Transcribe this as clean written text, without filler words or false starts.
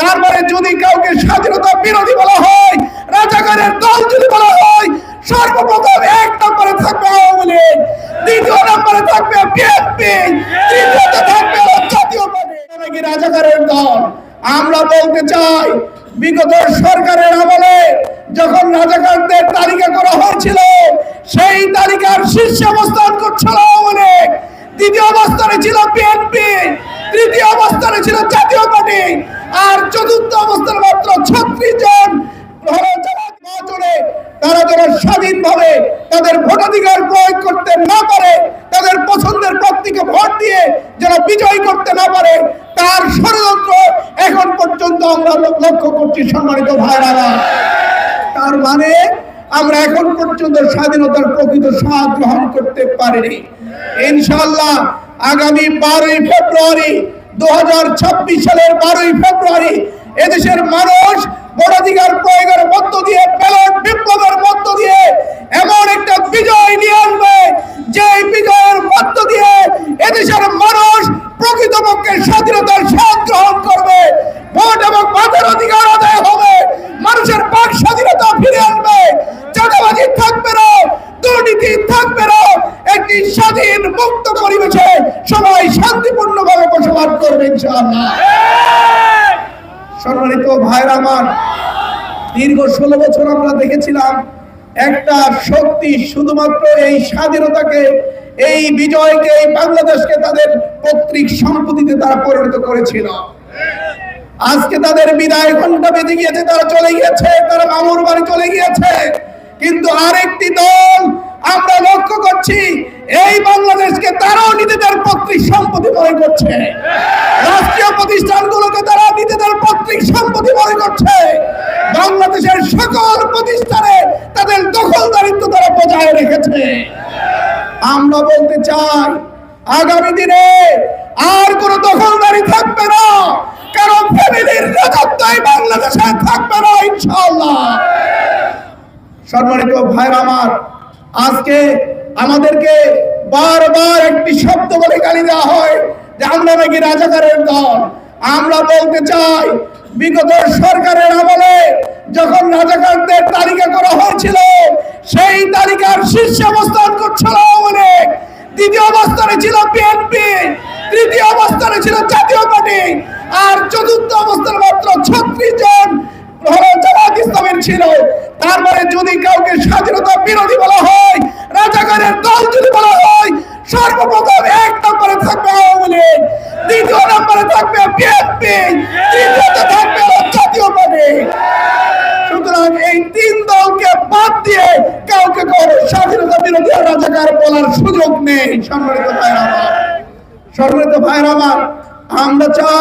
তারপরে যদি কাউকে স্বাধীনতা বিরোধী বলা হয়, রাজাকারের দল যদি বলা হয়, সর্বপ্রথম 1 নম্বরে থাকবে আওয়ামী লীগ, 2 নম্বরে থাকবে বিএনপি, 3য়তে থাকবে জাতীয় পার্টি। নাকি রাজাকারের দল? আমরা বলতে চাই, বিগত সরকারের আমলে যখন রাজাকারদের তালিকা করা হয়েছিল, সেই তালিকার শীর্ষে অবস্থান করছিল আওয়ামী লীগ, 2য় অবস্থানে ছিল বিএনপি, 3য় অবস্থানে ছিল জাতীয় পার্টি, আর 4র্থ অবস্থানে মাত্র 36 জন। তারা যারা স্বাধীনভাবে তাদের ভোটাধিকার প্রয়োগ করতে না পারে, তাদের পছন্দের প্রার্থীকে ভোট দিয়ে যারা বিজয়ী করতে না পারে, তার ষড়যন্ত্র এখন পর্যন্ত আমরা লক্ষ্য করছি। সম্মানিত ভাইরা, তার মানে আমরা এখন পর্যন্ত স্বাধীনতার প্রকৃত স্বাদ গ্রহণ করতে পারিনি। ইনশাআল্লাহ আগামী 12ই ফেব্রুয়ারি 2026 সালের 12ই ফেব্রুয়ারি এদেশের মানুষ ভোটাধিকার প্রয়োগের মধ্য দিয়ে, ব্যালট বিপ্লবের মধ্য দিয়ে এমন একটা বিজয় নিয়ে আসবে, যে বিজয়ের মধ্য দিয়ে এদেশের মানুষ প্রকৃতপক্ষে স্বাধীনতার স্বাদ গ্রহণ করবে, ভোট এবং ভোটের অধিকার আদায় হবে, মানুষের বাক স্বাধীনতা ফিরে আসবে, চাঁদাবাজি থাকবে না, দুর্নীতি থাকবে না, একটি স্বাধীন মুক্ত পরিবেশে সবাই শান্তিপূর্ণভাবে বসবাস করবে ইনশাআল্লাহ। সম্মানিত ভাইরা আমার, দীর্ঘ 16 বছর আমরা দেখেছিলাম একটা শক্তি শুধুমাত্র এই স্বাধীনতাকে, এই বিজয়কে, এই বাংলাদেশকে তাদের পৈতৃক সম্পত্তিতে তারা পরিণত করেছিল। আজকে তাদের বিদায় ঘণ্টা বেজে গিয়েছে, তারা চলে গিয়েছে, তারা মামুর বাড়ি চলে গিয়েছে। কিন্তু আরেকটি দল আমরা লক্ষ্য করছি, এই বাংলাদেশকে তারাও নিজেদের পৈতৃক সম্পত্তি মনে করছে, রাষ্ট্রীয় প্রতিষ্ঠানগুলোকে তারা নিজেদের পৈতৃক সম্পত্তি মনে করছে, বাংলাদেশের সকল প্রতিষ্ঠানে তাদের দখলদারিত্ব তারা বজায় রেখেছে। আমরা বলতে চাই, আগামী দিনে আর কোন দখলদারি থাকবে না, কারণ ফ্যামিলির রাজত্বই বাংলাদেশে থাকবে না ইনশাআল্লাহ। সম্মানিত ভাইরা আমার, আজকে আমাদেরকে বারবার একটি শব্দ বলে গালি দেওয়া হয় যে আমরা নাকি রাজাকারের দল। আমরা বলতে চাই, বিগত সরকারের আমলে যখন রাজাকারদের তালিকা করা হয়েছিল, সেই তালিকার শীর্ষে অবস্থান করছিল আওয়ামী লীগ, 2য় অবস্থানে ছিল বিএনপি, 3য় অবস্থানে ছিল জাতীয় পার্টি, আর 4র্থ অবস্থানে মাত্র 36 জন জামায়াত ইসলামের ছিল। তারপরে যদি কাউকে স্বাধীনতা বিরোধী বলা হয়, রাজাকারের দল যদি বলা হয়, সর্বপ্রথম 1 নম্বরে থাকবে আওয়ামী লীগ, 2 নম্বরে থাকবে বিএনপি, 3য়তে থাকবে জাতীয় পার্টি। সুতরাং এই 3 দলকে বাদ দিয়ে কাউকে স্বাধীনতা বিরোধী রাজাকার বলার সুযোগ নেই। সম্মানিত ভাইরা আমার, আমরা চাই